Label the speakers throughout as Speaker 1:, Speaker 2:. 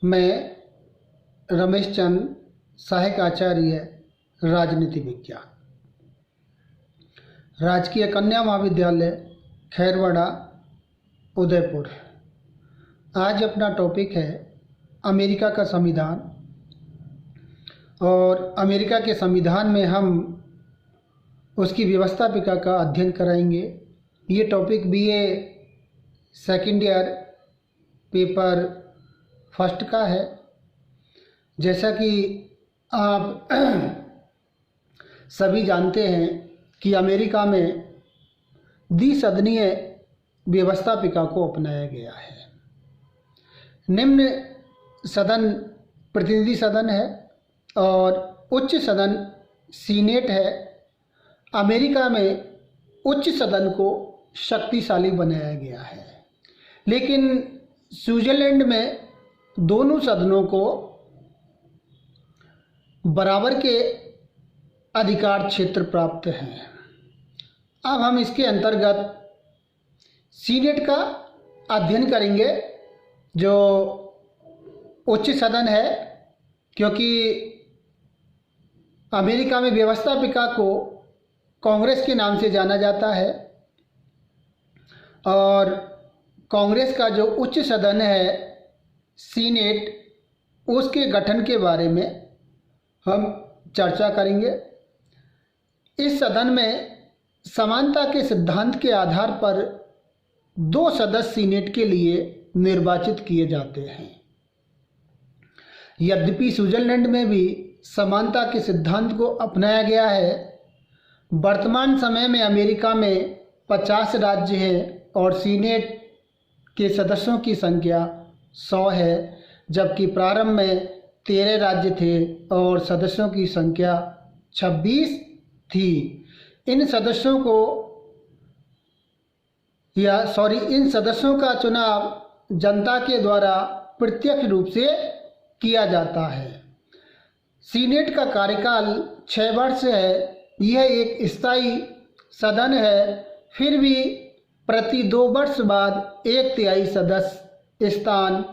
Speaker 1: मैं रमेश चंद, सहायक आचार्य राजनीति विज्ञान, राजकीय कन्या महाविद्यालय खैरवाड़ा उदयपुर। आज अपना टॉपिक है अमेरिका का संविधान, और अमेरिका के संविधान में हम उसकी व्यवस्थापिका का अध्ययन कराएंगे। ये topic BA second year paper first का है। जैसा कि आप सभी जानते हैं कि अमेरिका में द्विसदनीय व्यवस्थापिका को अपनाया गया है। निम्न सदन प्रतिनिधि सदन है और उच्च सदन सीनेट है। अमेरिका में उच्च सदन को शक्तिशाली बनाया गया है, लेकिन स्विट्जरलैंड में दोनों सदनों को बराबर के अधिकार क्षेत्र प्राप्त हैं। अब हम इसके अंतर्गत सीनेट का अध्ययन करेंगे, जो उच्च सदन है, क्योंकि अमेरिका में व्यवस्थापिका को कांग्रेस के नाम से जाना जाता है, और कांग्रेस का जो उच्च सदन है सीनेट, उसके गठन के बारे में हम चर्चा करेंगे। इस सदन में समानता के सिद्धांत के आधार पर 2 सदस्य सीनेट के लिए निर्वाचित किए जाते हैं। यद्यपि स्विट्जरलैंड में भी समानता के सिद्धांत को अपनाया गया है। वर्तमान समय में अमेरिका में 50 राज्य हैं और सीनेट के सदस्यों की संख्या 100 है, जबकि प्रारंभ में 13 राज्य थे और सदस्यों की संख्या 26 थी। इन सदस्यों का चुनाव जनता के द्वारा प्रत्यक्ष रूप से किया जाता है। सीनेट का कार्यकाल 6 वर्ष है। यह एक स्थायी सदन है, फिर भी प्रति 2 वर्ष बाद 1/3 सदस्य स्थान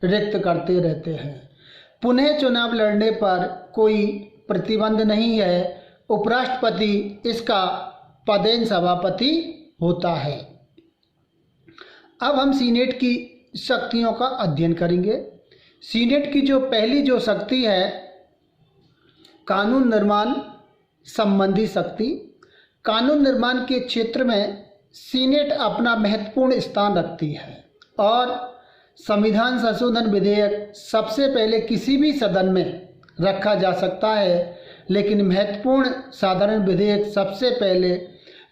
Speaker 1: रिक्त करते रहते हैं। पुनः चुनाव लड़ने पर कोई प्रतिबंध नहीं है। उपराष्ट्रपति इसका पदेन सभापति होता है। अब हम सीनेट की शक्तियों का अध्ययन करेंगे। सीनेट की पहली शक्ति है कानून निर्माण संबंधी शक्ति। कानून निर्माण के क्षेत्र में सीनेट अपना महत्वपूर्ण स्थान रखती है, और संविधान संशोधन विधेयक सबसे पहले किसी भी सदन में रखा जा सकता है, लेकिन महत्वपूर्ण साधारण विधेयक सबसे पहले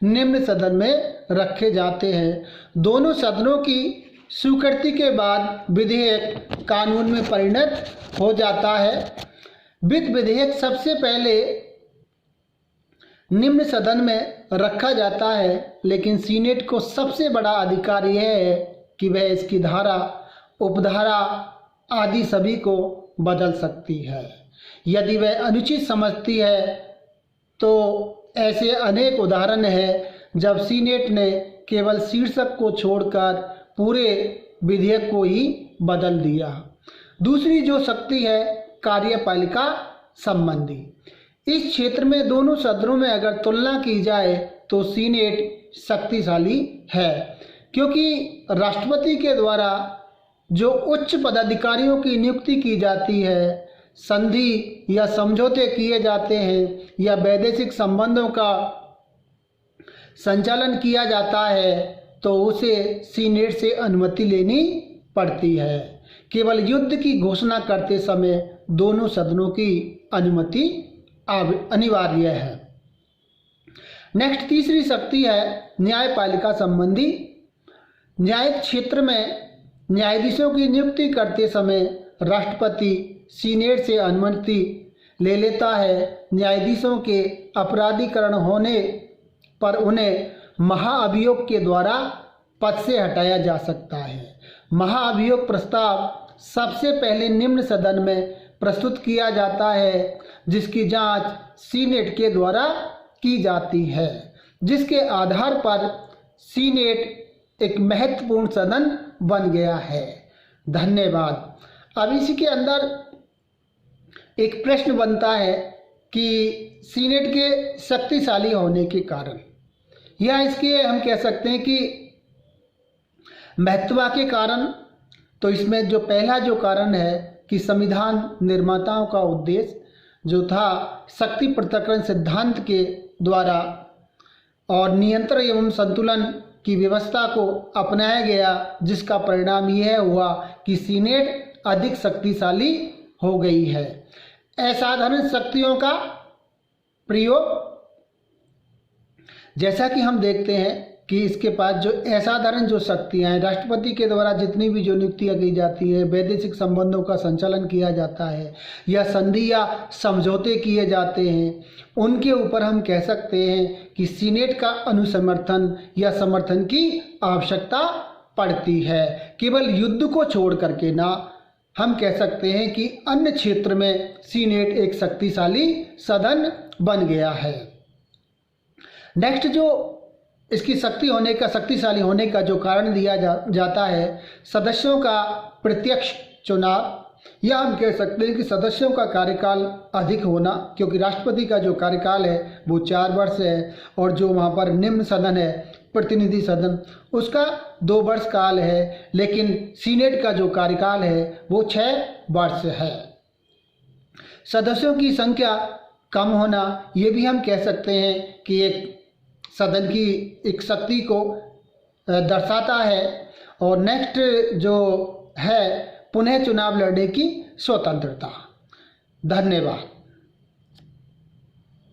Speaker 1: निम्न सदन में रखे जाते हैं। दोनों सदनों की स्वीकृति के बाद विधेयक कानून में परिणत हो जाता है। विधेयक सबसे पहले निम्न सदन में रखा जाता है, लेकिन सीनेट को सबसे बड़ा अधिकार यह है कि वह इसकी धारा, उपधारा आदि सभी को बदल सकती है। यदि वह अनुचित समझती है तो ऐसे अनेक उदाहरण हैं जब सीनेट ने केवल शीर्षक को छोड़कर पूरे विधेयक को ही बदल दिया। दूसरी शक्ति है कार्यपालिका संबंधी। इस क्षेत्र में दोनों सदनों में अगर तुलना की जाए तो सीनेट शक्तिशाली है, क्योंकि राष्ट्रपति के द्वारा जो उच्च पदाधिकारियों की नियुक्ति की जाती है, संधि या समझौते किए जाते हैं, या वैदेशिक संबंधों का संचालन किया जाता है, तो उसे सीनेट से अनुमति लेनी पड़ती है। केवल युद्ध की घोषणा करते समय दोनों सदनों की अनुमति अनिवार्य है। नेक्स्ट तीसरी शक्ति है न्यायपालिका संबंधी। न्यायिक क्षेत्र में न्यायाधीशों की नियुक्ति करते समय राष्ट्रपति सीनेट से अनुमति ले लेता है। न्यायाधीशों के अपराधीकरण होने पर उन्हें महाअभियोग के द्वारा पद से हटाया जा सकता है। महाअभियोग प्रस्ताव सबसे पहले निम्न सदन में प्रस्तुत किया जाता है, जिसकी जांच सीनेट के द्वारा की जाती है, जिसके आधार पर सीनेट एक महत्वपूर्ण सदन बन गया है। धन्यवाद। अब इसी के अंदर एक प्रश्न बनता है कि सीनेट के शक्तिशाली होने के कारण, या इसके हम कह सकते हैं कि महत्व के कारण, तो इसमें जो पहला जो कारण है कि संविधान निर्माताओं का उद्देश्य जो था शक्ति पृथक्करण सिद्धांत के द्वारा और नियंत्रण एवं संतुलन की व्यवस्था को अपनाया गया, जिसका परिणाम यह हुआ कि सीनेट अधिक शक्तिशाली हो गई है। असाधारण शक्तियों का प्रयोग, जैसा कि हम देखते हैं कि इसके पास जो असाधारण जो शक्तियाँ हैं, राष्ट्रपति के द्वारा जितनी भी जो नियुक्तियाँ की जाती है, वैदेशिक संबंधों का संचालन किया जाता है या संधि या समझौते किए जाते हैं, उनके ऊपर हम कह सकते हैं कि सीनेट का अनुसमर्थन या समर्थन की आवश्यकता पड़ती है। केवल युद्ध को छोड़ करके ना, हम कह सकते हैं कि अन्य क्षेत्र में सीनेट एक शक्तिशाली सदन बन गया है। नेक्स्ट जो इसकी शक्तिशाली होने का जो कारण दिया जाता है, सदस्यों का प्रत्यक्ष चुनाव, या हम कह सकते हैं कि सदस्यों का कार्यकाल अधिक होना, क्योंकि राष्ट्रपति का जो कार्यकाल है वो 4 वर्ष है और जो वहाँ पर निम्न सदन है, प्रतिनिधि सदन, उसका 2 वर्ष काल है, लेकिन सीनेट का जो कार्यकाल है वो 6 वर्ष है। सदस्यों की संख्या कम होना, ये भी हम कह सकते हैं कि एक सदन की एक शक्ति को दर्शाता है। और नेक्स्ट जो है पुनः चुनाव लड़ने की स्वतंत्रता। धन्यवाद।